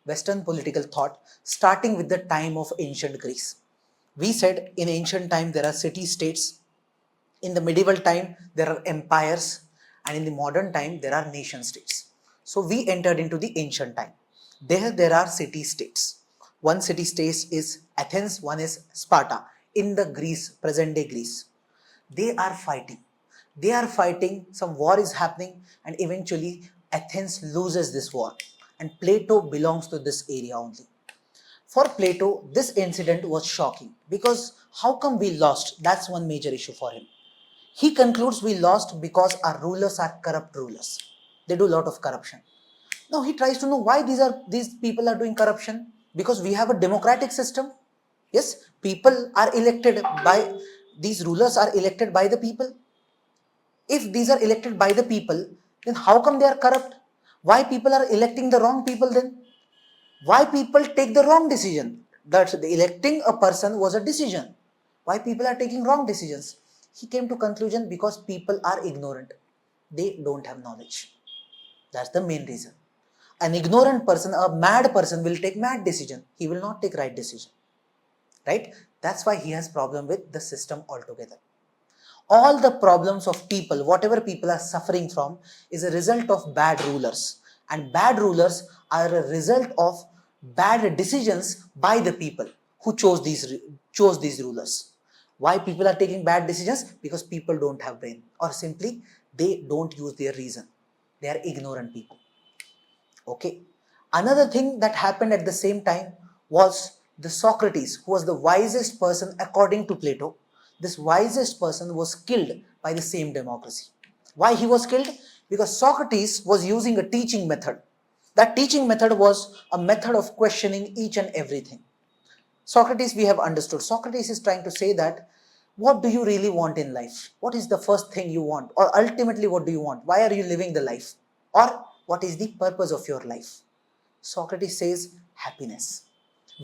Western political thought, starting with the time of ancient Greece. We said in ancient time there are city-states, in the medieval time there are empires, and in the modern time there are nation-states. So we entered into the ancient time. There are city-states. One city-state is Athens, one is Sparta in the Greece, present-day Greece. They are fighting. They are fighting, some war is happening, and eventually Athens loses this war. And Plato belongs to this area only. For Plato, this incident was shocking because how come we lost? That's one major issue for him. He concludes we lost because our rulers are corrupt rulers. They do a lot of corruption. Now he tries to know why these people are doing corruption. Because we have a democratic system. Yes, people are elected by, these rulers are elected by the people. If these are elected by the people, then how come they are corrupt? Why people are electing the wrong people then? Why people take the wrong decision? That electing a person was a decision. Why people are taking wrong decisions? He came to conclusion because people are ignorant. They don't have knowledge. That's the main reason. An ignorant person, a mad person will take mad decision. He will not take right decision. Right? That's why he has problem with the system altogether. All the problems of people, whatever people are suffering from, is a result of bad rulers. And bad rulers are a result of bad decisions by the people who chose these rulers. Why people are taking bad decisions? Because people don't have brain, or simply they don't use their reason. They are ignorant people. Okay. Another thing that happened at the same time was the Socrates, who was the wisest person according to Plato. This wisest person was killed by the same democracy. Why he was killed? Because Socrates was using a teaching method. That teaching method was a method of questioning each and everything. Socrates, we have understood. Socrates is trying to say that, what do you really want in life? What is the first thing you want? Or ultimately, what do you want? Why are you living the life? Or what is the purpose of your life? Socrates says happiness.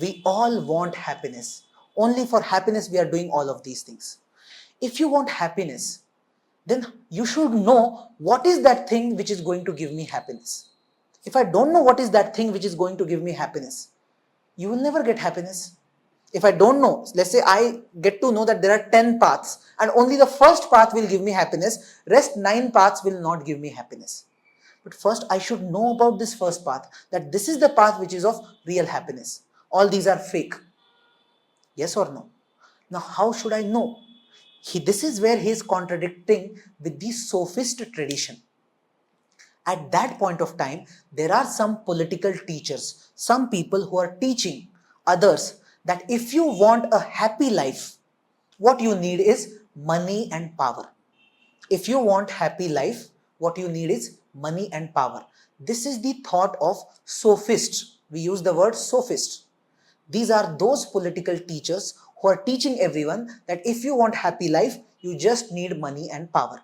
We all want happiness. Only for happiness we are doing all of these things. If you want happiness, then you should know what is that thing which is going to give me happiness. If I don't know what is that thing which is going to give me happiness, you will never get happiness. If I don't know, let's say I get to know that there are 10 paths and only the first path will give me happiness, rest 9 paths will not give me happiness. But first I should know about this first path, that this is the path which is of real happiness. All these are fake. Yes or no? Now how should I know? This is where he is contradicting with the sophist tradition. At that point of time, there are some political teachers, some people who are teaching others that if you want a happy life, what you need is money and power. If you want happy life, what you need is money and power. This is the thought of sophists. We use the word sophist. These are those political teachers who are teaching everyone that if you want happy life, you just need money and power.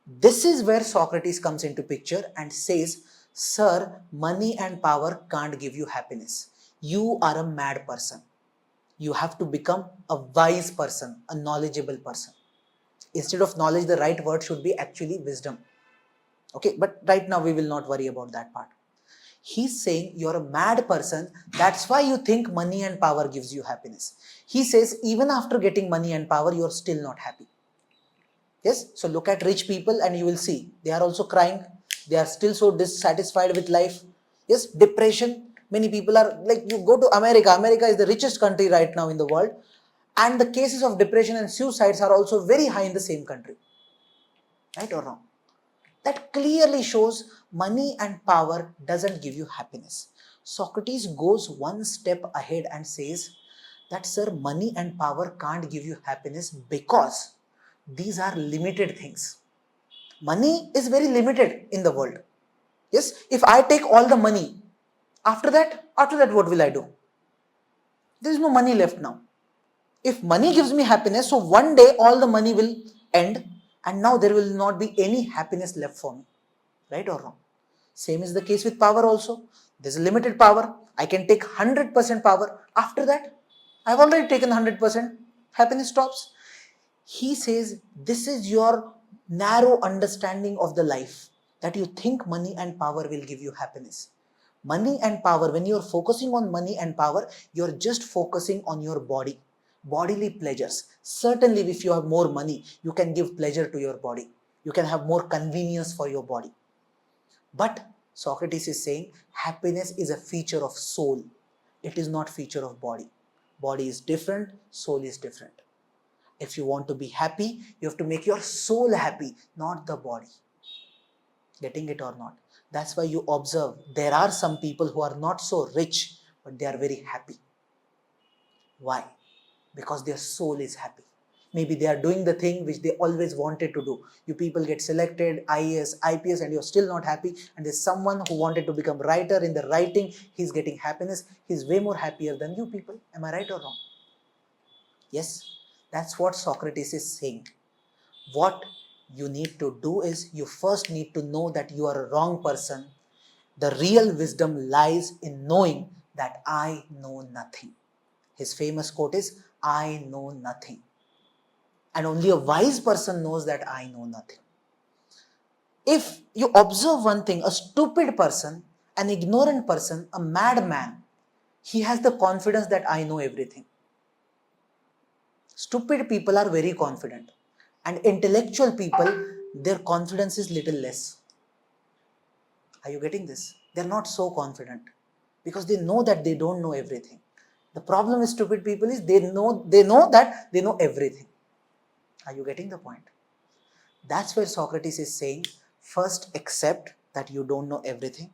This is where Socrates comes into picture and says, sir, money and power can't give you happiness. You are a mad person. You have to become a wise person, a knowledgeable person. Instead of knowledge, the right word should be actually wisdom. Okay, but right now we will not worry about that part. He's saying you're a mad person. That's why you think money and power gives you happiness. He says even after getting money and power, you're still not happy. Yes, so look at rich people and you will see they are also crying. They are still so dissatisfied with life. Yes, depression. Many people are like, you go to America. America is the richest country right now in the world. And the cases of depression and suicides are also very high in the same country. Right or wrong? That clearly shows money and power doesn't give you happiness. Socrates goes one step ahead and says that, sir, money and power can't give you happiness because these are limited things. Money is very limited in the world. Yes, if I take all the money, after that what will I do? There is no money left now. If money gives me happiness, so one day all the money will end and now there will not be any happiness left for me. Right or wrong? Same is the case with power also. There's a limited power. I can take 100% power. After that, I've already taken 100%. Happiness stops. He says this is your narrow understanding of the life, that you think money and power will give you happiness. Money and power, when you're focusing on money and power, you're just focusing on your body, bodily pleasures. Certainly, if you have more money, you can give pleasure to your body. You can have more convenience for your body. But Socrates is saying happiness is a feature of soul. It is not feature of body. Body is different, soul is different. If you want to be happy, you have to make your soul happy, not the body. Getting it or not? That's why you observe there are some people who are not so rich, but they are very happy. Why? Because their soul is happy. Maybe they are doing the thing which they always wanted to do. You people get selected, IAS, IPS, and you're still not happy. And there's someone who wanted to become writer. In the writing, he's getting happiness. He's way more happier than you people. Am I right or wrong? Yes, that's what Socrates is saying. What you need to do is you first need to know that you are a wrong person. The real wisdom lies in knowing that I know nothing. His famous quote is, I know nothing. And only a wise person knows that I know nothing. If you observe one thing, a stupid person, an ignorant person, a madman, he has the confidence that I know everything. Stupid people are very confident, and intellectual people, their confidence is little less. Are you getting this? They're not so confident because they know that they don't know everything. The problem with stupid people is they know that they know everything. Are you getting the point? That's where Socrates is saying, first accept that you don't know everything.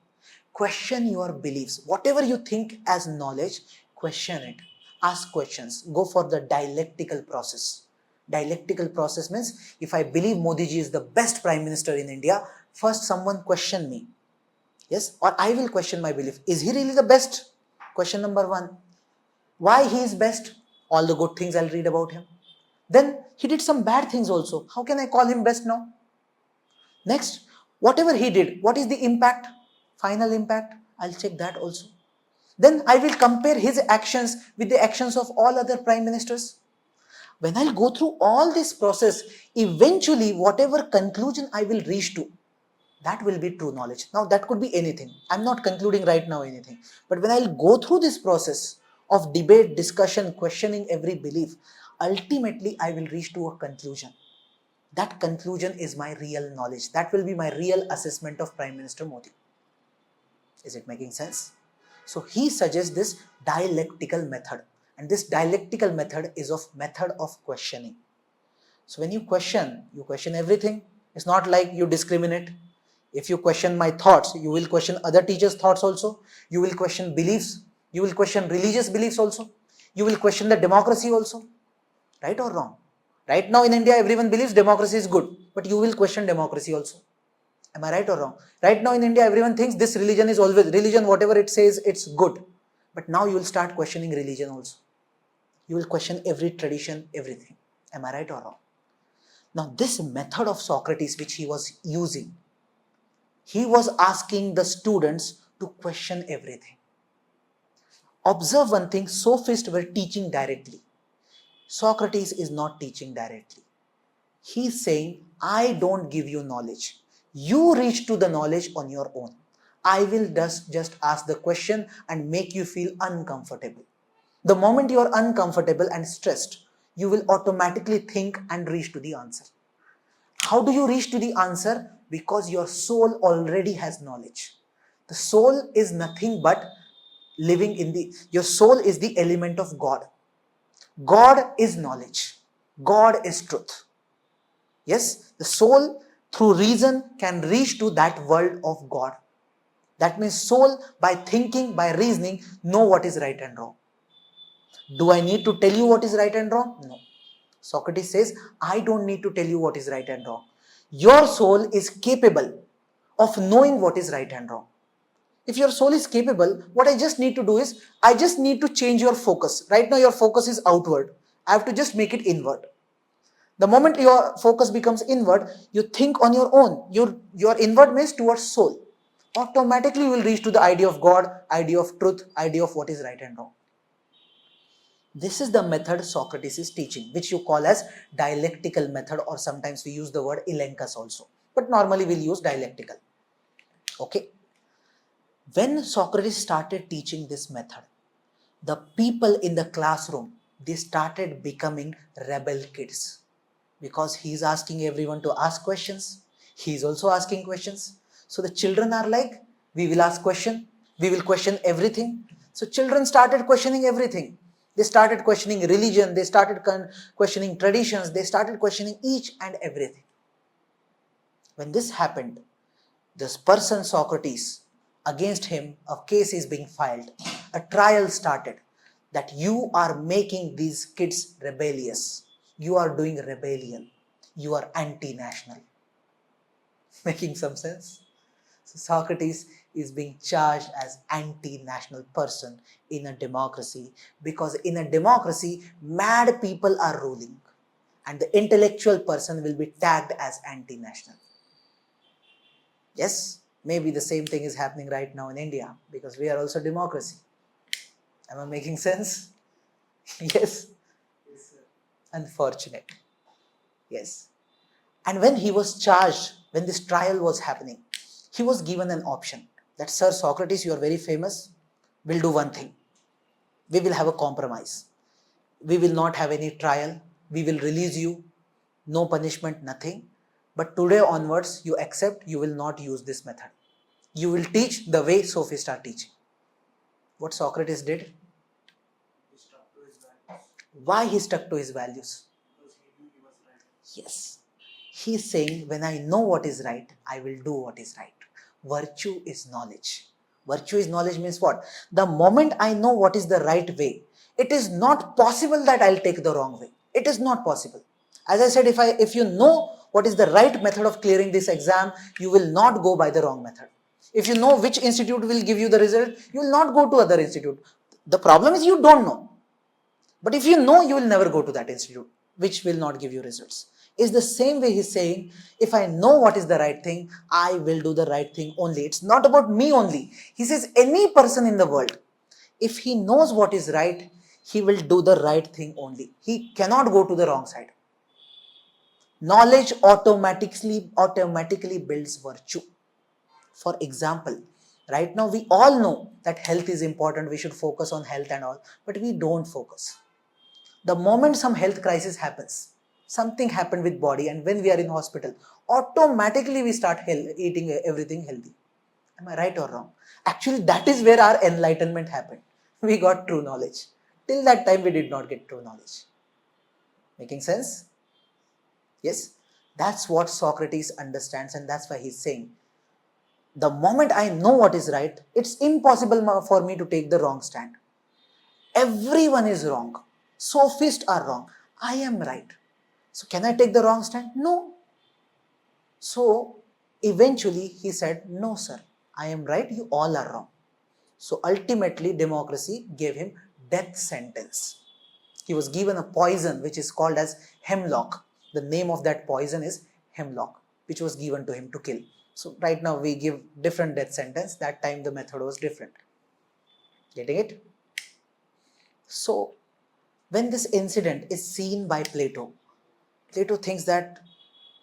Question your beliefs. Whatever you think as knowledge, question it. Ask questions. Go for the dialectical process. Dialectical process means if I believe Modi ji is the best prime minister in India, first someone question me. Yes, or I will question my belief. Is he really the best? Question number one. Why he is best? All the good things I'll read about him. Then he did some bad things also. How can I call him best now? Next, whatever he did, what is the impact? Final impact? I'll check that also. Then I will compare his actions with the actions of all other prime ministers. When I'll go through all this process, eventually whatever conclusion I will reach to, that will be true knowledge. Now that could be anything. I'm not concluding right now anything. But when I'll go through this process of debate, discussion, questioning every belief, ultimately I will reach to a conclusion. That conclusion is my real knowledge. That will be my real assessment of Prime Minister Modi. Is it making sense? So he suggests this dialectical method. And this dialectical method is of method of questioning. So when you question everything. It's not like you discriminate. If you question my thoughts, you will question other teachers' thoughts also. You will question beliefs. You will question religious beliefs also. You will question the democracy also. Right or wrong? Right now in India, everyone believes democracy is good. But you will question democracy also. Am I right or wrong? Right now in India, everyone thinks this religion is always, religion, whatever it says, it's good. But now you will start questioning religion also. You will question every tradition, everything. Am I right or wrong? Now this method of Socrates which he was using, he was asking the students to question everything. Observe one thing, sophists were teaching directly. Socrates is not teaching directly. He's saying, I don't give you knowledge. You reach to the knowledge on your own. I will just ask the question and make you feel uncomfortable. The moment you are uncomfortable and stressed, you will automatically think and reach to the answer. How do you reach to the answer? Because your soul already has knowledge. The soul is nothing but living in your soul is the element of God. God is knowledge. God is truth. Yes, the soul through reason can reach to that world of God. That means soul by thinking, by reasoning, know what is right and wrong. Do I need to tell you what is right and wrong? No. Socrates says, I don't need to tell you what is right and wrong. Your soul is capable of knowing what is right and wrong. If your soul is capable, what I just need to do is, I just need to change your focus. Right now your focus is outward. I have to just make it inward. The moment your focus becomes inward, you think on your own. Your inward means towards soul. Automatically you will reach to the idea of God, idea of truth, idea of what is right and wrong. This is the method Socrates is teaching, which you call as dialectical method, or sometimes we use the word elenchus also. But normally we'll use dialectical. Okay. When Socrates started teaching this method, the people in the classroom, they started becoming rebel kids, because he is asking everyone to ask questions. He is also asking questions. So the children are like, we will ask question, we will question everything. So children started questioning everything. They started questioning religion, they started questioning traditions, they started questioning each and everything. When this happened, this person Socrates, against him a case is being filed. A trial started that you are making these kids rebellious. You are doing rebellion. You are anti-national. Making some sense? So Socrates is being charged as anti-national person in a democracy, because in a democracy, mad people are ruling and the intellectual person will be tagged as anti-national. Yes, maybe the same thing is happening right now in India, because we are also democracy. Am I making sense? Yes. Unfortunate. Yes. And when he was charged, when this trial was happening, he was given an option that, Sir Socrates, you are very famous. We'll do one thing. We will have a compromise. We will not have any trial. We will release you. No punishment, nothing. But today onwards, you accept, you will not use this method. You will teach the way sophists are teaching. What Socrates did? Why he stuck to his values? Because he knew he was right. Yes. He is saying, when I know what is right, I will do what is right. Virtue is knowledge. Virtue is knowledge means what? The moment I know what is the right way, it is not possible that I'll take the wrong way. It is not possible. As I said, if you know what is the right method of clearing this exam, you will not go by the wrong method. If you know which institute will give you the result, you will not go to other institute. The problem is you don't know. But if you know, you will never go to that institute, which will not give you results. It's the same way he's saying, if I know what is the right thing, I will do the right thing only. It's not about me only. He says any person in the world, if he knows what is right, he will do the right thing only. He cannot go to the wrong side. Knowledge automatically builds virtue. For example, right now we all know that health is important. We should focus on health and all, but we don't focus. The moment some health crisis happens, something happened with body, and when we are in hospital, automatically we start eating everything healthy. Am I right or wrong? Actually, that is where our enlightenment happened. We got true knowledge. Till that time, we did not get true knowledge. Making sense? Yes? That's what Socrates understands, and that's why he's saying, the moment I know what is right, it's impossible for me to take the wrong stand. Everyone is wrong. Sophists are wrong. I am right. So can I take the wrong stand? No. So eventually he said, no sir, I am right, you all are wrong. So ultimately democracy gave him death sentence. He was given a poison which is called as hemlock. The name of that poison is hemlock, which was given to him to kill. So right now we give different death sentence. That time the method was different. Getting it? So when this incident is seen by Plato, Plato thinks that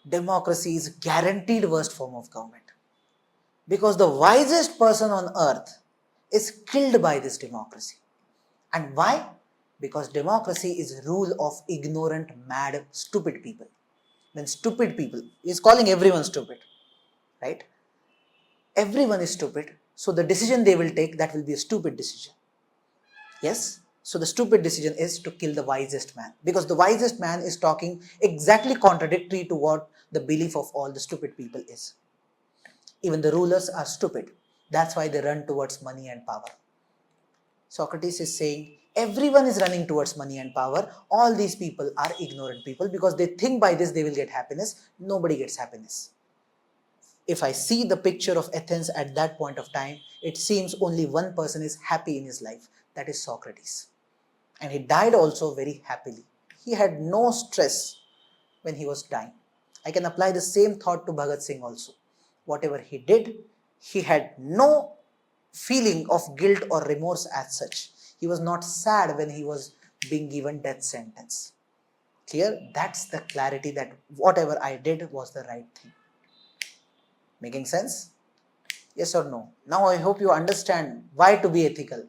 democracy is guaranteed worst form of government, because the wisest person on earth is killed by this democracy. And why? Because democracy is rule of ignorant, mad, stupid people. When stupid people, he is calling everyone stupid, right? Everyone is stupid, so the decision they will take, that will be a stupid decision. Yes? So the stupid decision is to kill the wisest man, because the wisest man is talking exactly contradictory to what the belief of all the stupid people is. Even the rulers are stupid. That's why they run towards money and power. Socrates is saying everyone is running towards money and power. All these people are ignorant people, because they think by this they will get happiness. Nobody gets happiness. If I see the picture of Athens at that point of time, it seems only one person is happy in his life. That is Socrates. And he died also very happily. He had no stress when he was dying. I can apply the same thought to Bhagat Singh also. Whatever he did, he had no feeling of guilt or remorse as such. He was not sad when he was being given death sentence. Clear? That's the clarity that whatever I did was the right thing. Making sense? Yes or no? Now I hope you understand why to be ethical.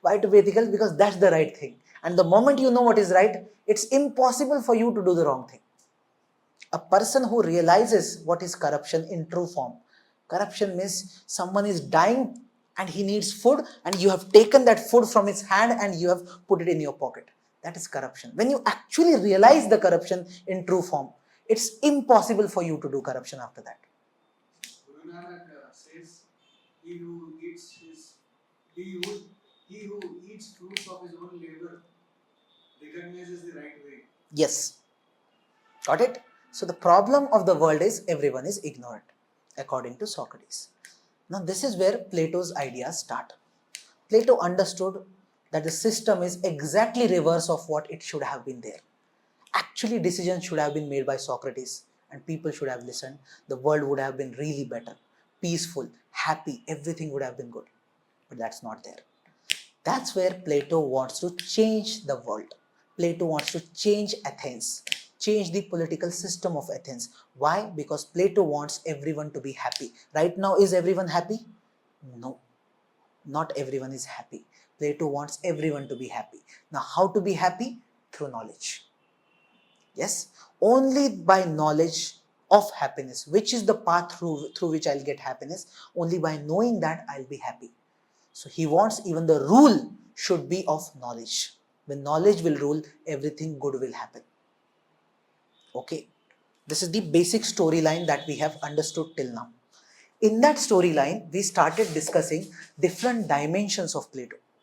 Why to be ethical? Because that's the right thing. And the moment you know what is right, it's impossible for you to do the wrong thing. A person who realizes what is corruption in true form. Corruption means someone is dying and he needs food, and you have taken that food from his hand and you have put it in your pocket. That is corruption. When you actually realize the corruption in true form, it's impossible for you to do corruption after that. Guru Nanak says, he who eats his, he who, he who eats fruits of his own labor recognizes the right way. Yes. Got it? So the problem of the world is everyone is ignorant, according to Socrates. Now this is where Plato's ideas start. Plato understood that the system is exactly reverse of what it should have been there. Actually, decisions should have been made by Socrates and people should have listened. The world would have been really better, peaceful, happy, everything would have been good. But that's not there. That's where Plato wants to change the world. Plato wants to change Athens, change the political system of Athens. Why? Because Plato wants everyone to be happy. Right now, is everyone happy? No, not everyone is happy. Plato wants everyone to be happy. Now, how to be happy? Through knowledge. Yes, only by knowledge of happiness, which is the path through which I'll get happiness. Only by knowing that I'll be happy. So he wants even the rule should be of knowledge. When knowledge will rule, everything good will happen. Okay, this is the basic storyline that we have understood till now. In that storyline, we started discussing different dimensions of Plato.